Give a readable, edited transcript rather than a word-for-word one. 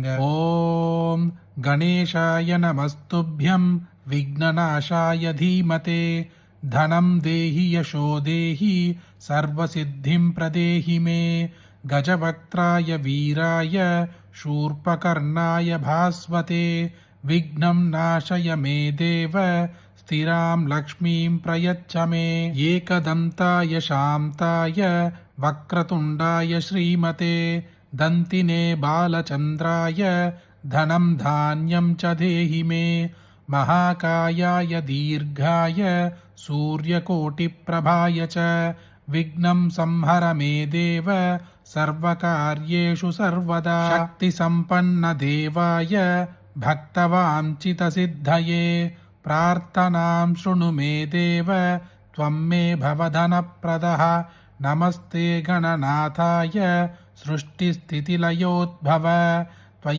ॐ गणेशाय नमस्तुभ्यं विघ्ननाशाय धीमते धनं देहि यशो देहि सर्वसिद्धिं प्रदेहि मे गजवक्त्राय वीराय शूर्पकर्णाय भास्वते विघ्नं नाशय मे देव स्थिरां लक्ष्मीं प्रयच्छ मे एकदन्ताय शान्ताय वक्रतुण्डाय श्रीमते दन्तिने बालचन्द्राय धनं धान्यं च देहि मे महाकायाय दीर्घाय सूर्यकोटिप्रभाय च विघ्नं संहर मे देव सर्वकार्येषु सर्वदा शक्तिसम्पन्नदेवाय भक्तवाञ्छितसिद्धये प्रार्थनां शृणु मे देव त्वं मे भवधनप्रदः नमस्ते गणनाथाय सृष्टिस्थितिलयोद्भव